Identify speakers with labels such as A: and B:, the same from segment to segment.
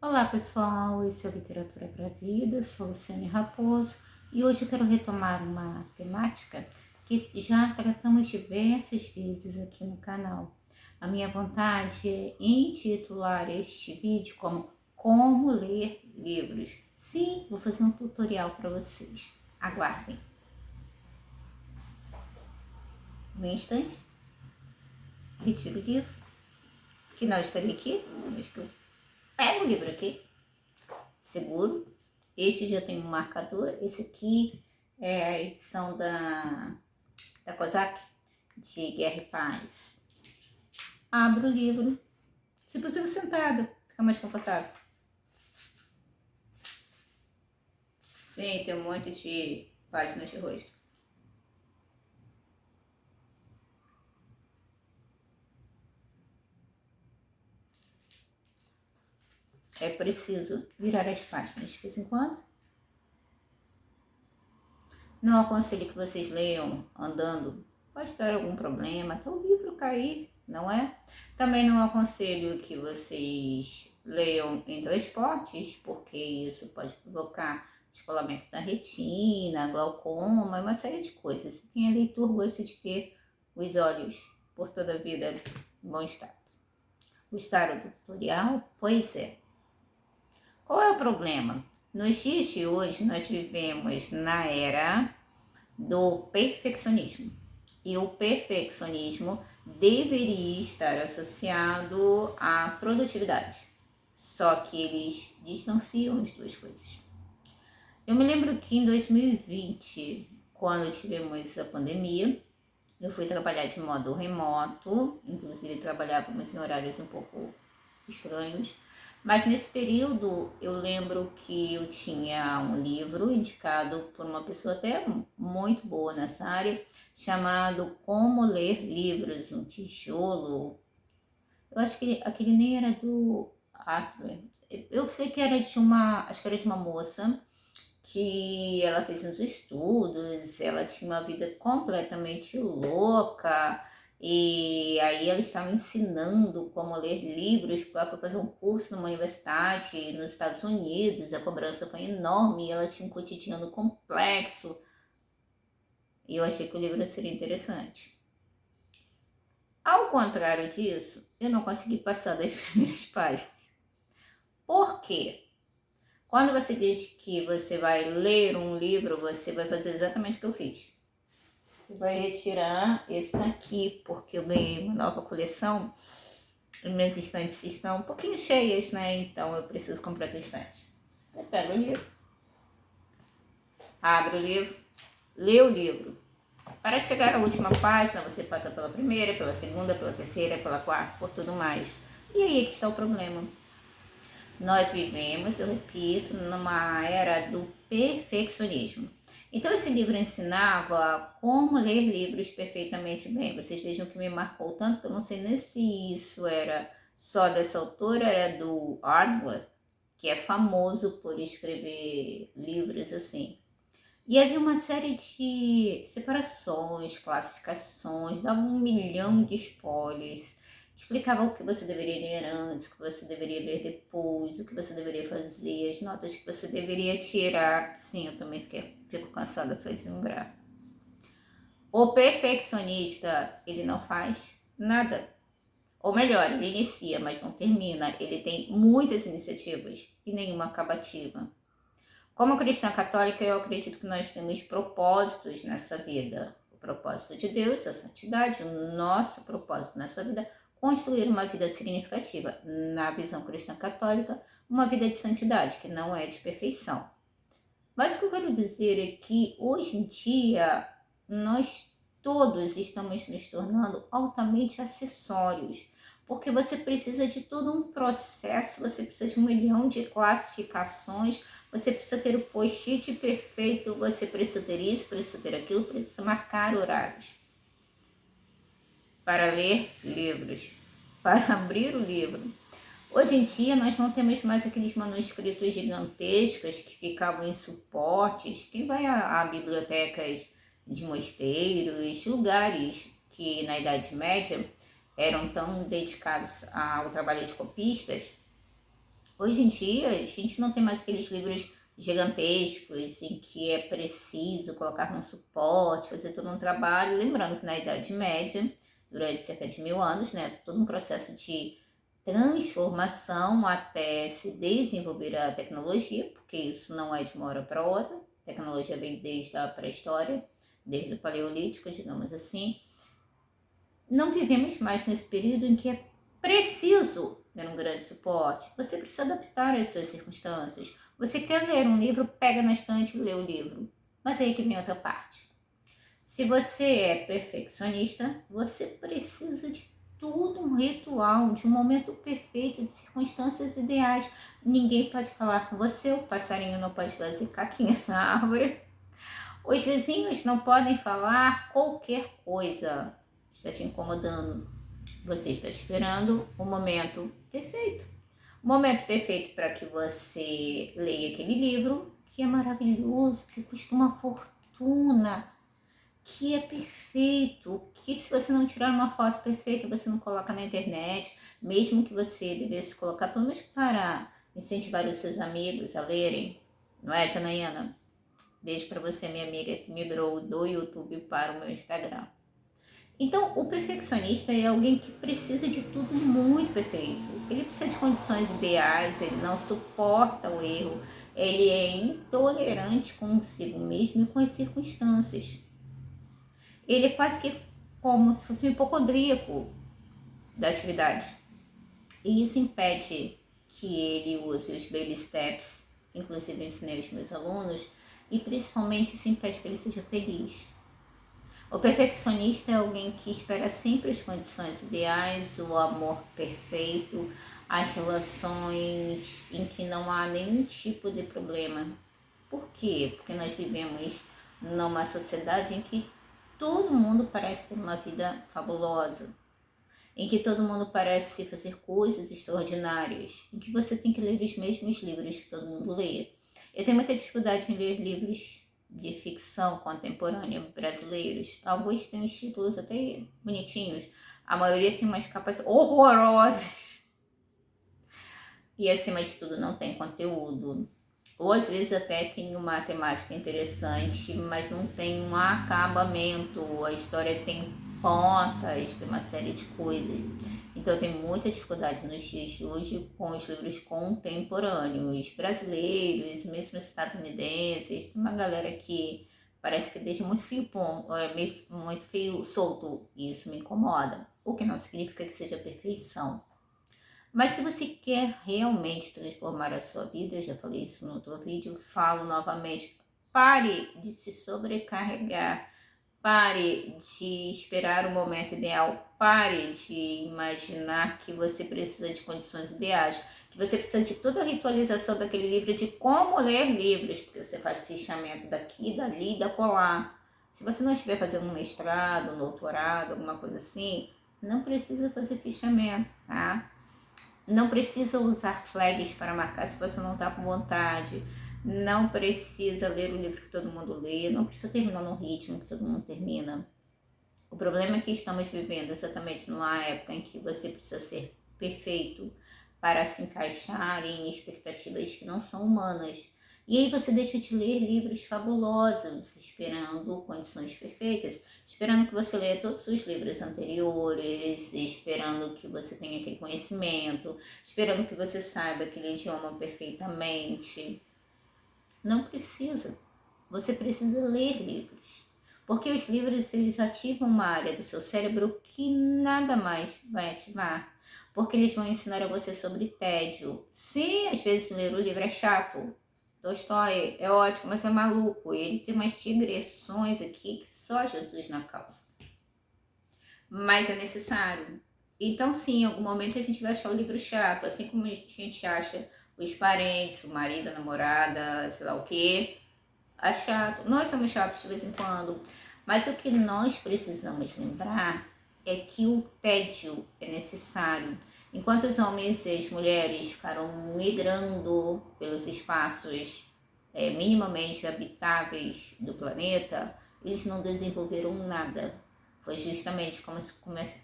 A: Olá pessoal, esse é o Literatura para a Vida, sou Luciane Raposo e hoje eu quero retomar uma temática que já tratamos diversas vezes aqui no canal. A minha vontade é intitular este vídeo como ler livros. Sim, vou fazer um tutorial para vocês. Aguardem. Um instante, retiro o livro, que não estaria aqui, mas que eu pego o livro aqui, seguro. Este já tem um marcador, esse aqui é a edição da COSAC, de Guerra e Paz. Abro o livro, se possível sentado, fica mais confortável. Sim, tem um monte de páginas de rosto. É preciso virar as páginas de vez em quando. Não aconselho que vocês leiam andando, pode dar algum problema, até o livro cair, não é? Também não aconselho que vocês leiam em transportes, porque isso pode provocar descolamento da retina, glaucoma, uma série de coisas. Quem é leitor gosta de ter os olhos por toda a vida em bom estado. Gostaram do tutorial? Pois é. Qual é o problema? Nos dias de hoje, nós vivemos na era do perfeccionismo. E o perfeccionismo deveria estar associado à produtividade. Só que eles distanciam as duas coisas. Eu me lembro que em 2020, quando tivemos a pandemia, eu fui trabalhar de modo remoto, inclusive trabalhávamos em horários um pouco estranhos. Mas nesse período eu lembro que eu tinha um livro indicado por uma pessoa até muito boa nessa área, chamado Como Ler Livros, um tijolo. Eu acho que aquele nem era do Adler. Eu sei que era de acho que era de uma moça que ela fez uns estudos, ela tinha uma vida completamente louca, e aí ela estava ensinando como ler livros, porque ela foi fazer um curso numa universidade nos Estados Unidos, a cobrança foi enorme, e ela tinha um cotidiano complexo, e eu achei que o livro seria interessante. Ao contrário disso, eu não consegui passar das primeiras páginas. Por quê? Quando você diz que você vai ler um livro, você vai fazer exatamente o que eu fiz. Você vai retirar esse daqui, porque eu ganhei uma nova coleção e minhas estantes estão um pouquinho cheias, né? Então eu preciso comprar outra estante. Você pega o livro, abre o livro, lê o livro. Para chegar à última página, você passa pela primeira, pela segunda, pela terceira, pela quarta, por tudo mais. E aí é que está o problema. Nós vivemos, eu repito, numa era do perfeccionismo. Então esse livro ensinava como ler livros perfeitamente bem. Vocês vejam que me marcou tanto que eu não sei nem se isso era só dessa autora, era do Adler, que é famoso por escrever livros assim. E havia uma série de separações, classificações, dava 1 milhão de spoilers, explicava o que você deveria ler antes, o que você deveria ler depois, o que você deveria fazer, as notas que você deveria tirar. Sim, eu também fico cansada só de lembrar. O perfeccionista, ele não faz nada. Ou melhor, ele inicia, mas não termina. Ele tem muitas iniciativas e nenhuma acabativa. Como cristã católica, eu acredito que nós temos propósitos nessa vida. O propósito de Deus, a santidade, o nosso propósito nessa vida, construir uma vida significativa. Na visão cristã católica, uma vida de santidade, que não é de perfeição. Mas o que eu quero dizer é que, hoje em dia, nós todos estamos nos tornando altamente acessórios, porque você precisa de todo um processo, você precisa de 1 milhão de classificações, você precisa ter o post-it perfeito, você precisa ter isso, precisa ter aquilo, precisa marcar horários para ler livros, para abrir o livro. Hoje em dia nós não temos mais aqueles manuscritos gigantescos que ficavam em suportes. Quem vai a bibliotecas de mosteiros, lugares que na Idade Média eram tão dedicados ao trabalho de copistas, Hoje em dia, a gente não tem mais aqueles livros gigantescos em que é preciso colocar num suporte, fazer todo um trabalho. Lembrando que na Idade Média, durante cerca de 1000 anos, né, todo um processo de transformação até se desenvolver a tecnologia, porque isso não é de uma hora para outra. A tecnologia vem desde a pré-história, desde o Paleolítico, digamos assim. Não vivemos mais nesse período em que é preciso ter um grande suporte. Você precisa adaptar as suas circunstâncias. Você quer ler um livro, pega na estante e lê o livro. Mas aí que vem outra parte. Se você é perfeccionista, você precisa de tudo um ritual, de um momento perfeito, de circunstâncias ideais. Ninguém pode falar com você, o passarinho não pode fazer caquinhas na árvore. Os vizinhos não podem falar qualquer coisa. Está te incomodando. Você está esperando o momento perfeito. O momento perfeito para que você leia aquele livro, que é maravilhoso, que custa uma fortuna, que é perfeito, que se você não tirar uma foto perfeita, você não coloca na internet, mesmo que você devesse colocar, pelo menos para incentivar os seus amigos a lerem. Não é, Janaína? Beijo para você, minha amiga, que migrou do YouTube para o meu Instagram. Então, o perfeccionista é alguém que precisa de tudo muito perfeito. Ele precisa de condições ideais, ele não suporta o erro, ele é intolerante consigo mesmo e com as circunstâncias. Ele é quase que como se fosse um hipocondríaco da atividade. E isso impede que ele use os baby steps, que inclusive ensinei aos meus alunos, e principalmente isso impede que ele seja feliz. O perfeccionista é alguém que espera sempre as condições ideais, o amor perfeito, as relações em que não há nenhum tipo de problema. Por quê? Porque nós vivemos numa sociedade em que todo mundo parece ter uma vida fabulosa, em que todo mundo parece fazer coisas extraordinárias, em que você tem que ler os mesmos livros que todo mundo lê. Eu tenho muita dificuldade em ler livros de ficção contemporânea brasileiros. Alguns têm os títulos até bonitinhos, a maioria tem umas capas horrorosas e, acima de tudo, não tem conteúdo. Ou às vezes até tem uma temática interessante, mas não tem um acabamento, a história tem pontas, tem uma série de coisas. Então eu tenho muita dificuldade nos dias de hoje com os livros contemporâneos, brasileiros, mesmo estadunidenses. Tem uma galera que parece que deixa muito muito fio solto, e isso me incomoda. O que não significa que seja perfeição. Mas se você quer realmente transformar a sua vida, eu já falei isso no outro vídeo, falo novamente, pare de se sobrecarregar, pare de esperar o momento ideal, pare de imaginar que você precisa de condições ideais, que você precisa de toda a ritualização daquele livro, de como ler livros, porque você faz fichamento daqui, dali, da colar. Se você não estiver fazendo um mestrado, um doutorado, alguma coisa assim, não precisa fazer fichamento, tá? Não precisa usar flags para marcar se você não está com vontade. Não precisa ler o livro que todo mundo lê. Não precisa terminar no ritmo que todo mundo termina. O problema é que estamos vivendo exatamente numa época em que você precisa ser perfeito para se encaixar em expectativas que não são humanas. E aí você deixa de ler livros fabulosos, esperando condições perfeitas, esperando que você leia todos os livros anteriores, esperando que você tenha aquele conhecimento, esperando que você saiba aquele idioma perfeitamente. Não precisa. Você precisa ler livros. Porque os livros, eles ativam uma área do seu cérebro que nada mais vai ativar. Porque eles vão ensinar a você sobre tédio. Se às vezes ler o livro é chato, Tolstói é ótimo, mas é maluco. Ele tem umas digressões aqui que só Jesus na causa. Mas é necessário. Então, sim, em algum momento a gente vai achar o livro chato, assim como a gente acha os parentes, o marido, a namorada, sei lá o quê. É chato. Nós somos chatos de vez em quando. Mas o que nós precisamos lembrar é que o tédio é necessário. Enquanto os homens e as mulheres ficaram migrando pelos espaços minimamente habitáveis do planeta, eles não desenvolveram nada. Foi justamente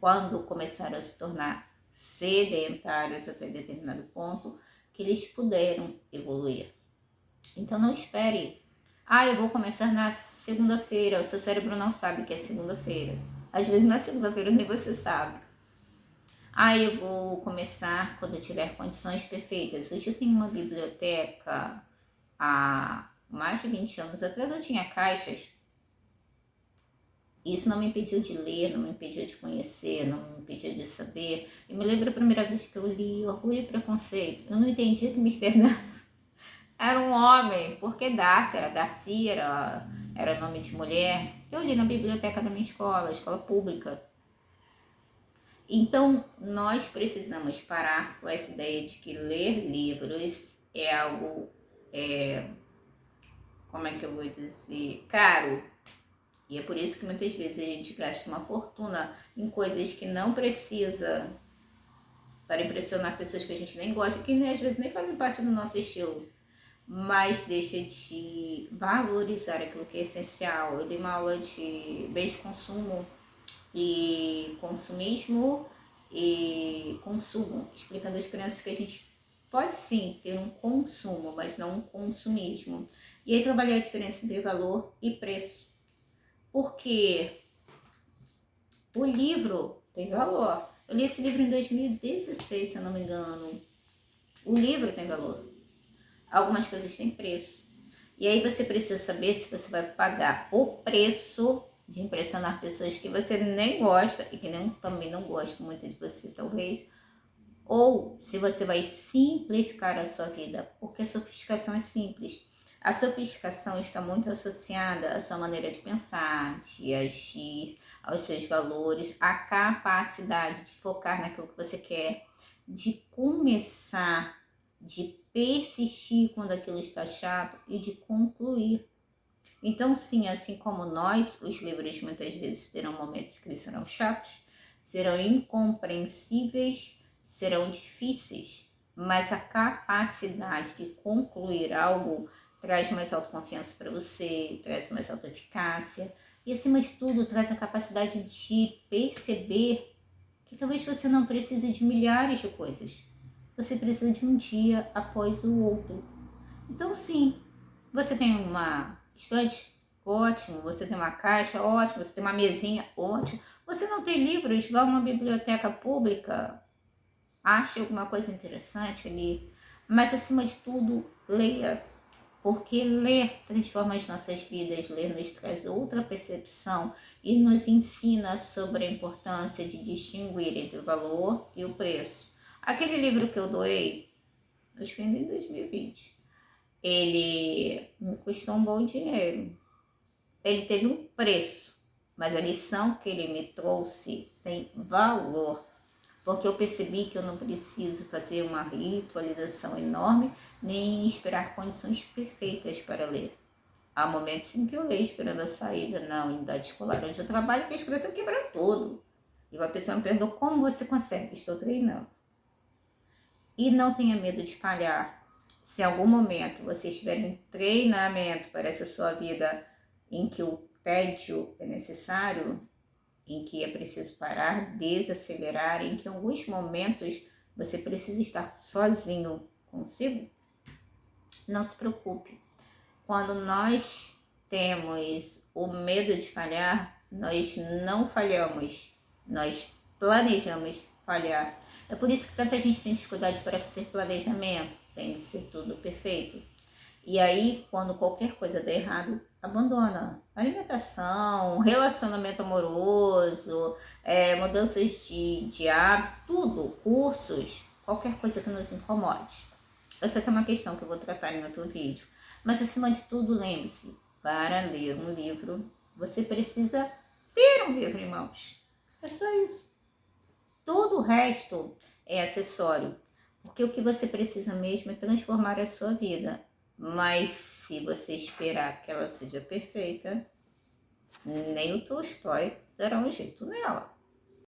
A: quando começaram a se tornar sedentários até determinado ponto que eles puderam evoluir. Então não espere. Eu vou começar na segunda-feira. O seu cérebro não sabe que é segunda-feira. Às vezes na segunda-feira nem você sabe. Eu vou começar quando eu tiver condições perfeitas. Hoje eu tenho uma biblioteca. Há mais de 20 anos atrás eu tinha caixas. Isso não me impediu de ler, não me impediu de conhecer, não me impediu de saber. Eu me lembro a primeira vez que eu li Orgulho e Preconceito. Eu não entendi que Mister Darcy era um homem, porque Darcy era nome de mulher. Eu li na biblioteca da minha escola pública. Então, nós precisamos parar com essa ideia de que ler livros é algo, como é que eu vou dizer, caro. E é por isso que muitas vezes a gente gasta uma fortuna em coisas que não precisa para impressionar pessoas que a gente nem gosta, que às vezes nem fazem parte do nosso estilo, mas deixa de valorizar aquilo que é essencial. Eu dei uma aula de bens de consumo e consumismo e consumo, explicando às crianças que a gente pode sim ter um consumo, mas não um consumismo. E aí trabalhar a diferença entre valor e preço. Porque o livro tem valor. Eu li esse livro em 2016, se eu não me engano. O livro tem valor. Algumas coisas têm preço. E aí você precisa saber se você vai pagar o preço de impressionar pessoas que você nem gosta e que também não gostam muito de você, talvez. Ou se você vai simplificar a sua vida, porque a sofisticação é simples. A sofisticação está muito associada à sua maneira de pensar, de agir, aos seus valores, à capacidade de focar naquilo que você quer, de começar, de persistir quando aquilo está chato e de concluir. Então, sim, assim como nós, os livros muitas vezes terão momentos que eles serão chatos, serão incompreensíveis, serão difíceis, mas a capacidade de concluir algo traz mais autoconfiança para você, traz mais autoeficácia e, acima de tudo, traz a capacidade de perceber que talvez você não precise de milhares de coisas. Você precisa de um dia após o outro. Então, sim, você tem uma estante? Ótimo. Você tem uma caixa? Ótimo. Você tem uma mesinha? Ótimo. Você não tem livros? Vá a uma biblioteca pública, ache alguma coisa interessante ali. Mas, acima de tudo, leia. Porque ler transforma as nossas vidas, ler nos traz outra percepção e nos ensina sobre a importância de distinguir entre o valor e o preço. Aquele livro que eu doei, eu escrevi em 2020, ele me custou um bom dinheiro. Ele teve um preço, mas a lição que ele me trouxe tem valor, porque eu percebi que eu não preciso fazer uma ritualização enorme, nem esperar condições perfeitas para ler. Há momentos em que eu leio esperando a saída na unidade escolar onde eu trabalho, que a escola está quebrando tudo. E uma pessoa me perguntou, como você consegue? Estou treinando. E não tenha medo de falhar. Se em algum momento você estiver em treinamento para essa sua vida em que o tédio é necessário, em que é preciso parar, desacelerar, em que em alguns momentos você precisa estar sozinho consigo, não se preocupe. Quando nós temos o medo de falhar, nós não falhamos, nós planejamos falhar. É por isso que tanta gente tem dificuldade para fazer planejamento, tem de ser tudo perfeito. E aí, quando qualquer coisa der errado, abandona. Alimentação, relacionamento amoroso, mudanças de hábito, tudo, cursos, qualquer coisa que nos incomode. Essa é uma questão que eu vou tratar em outro vídeo. Mas, acima de tudo, lembre-se, para ler um livro, você precisa ter um livro em mãos. É só isso. Todo o resto é acessório, porque o que você precisa mesmo é transformar a sua vida. Mas se você esperar que ela seja perfeita, nem o Tolstói dará um jeito nela.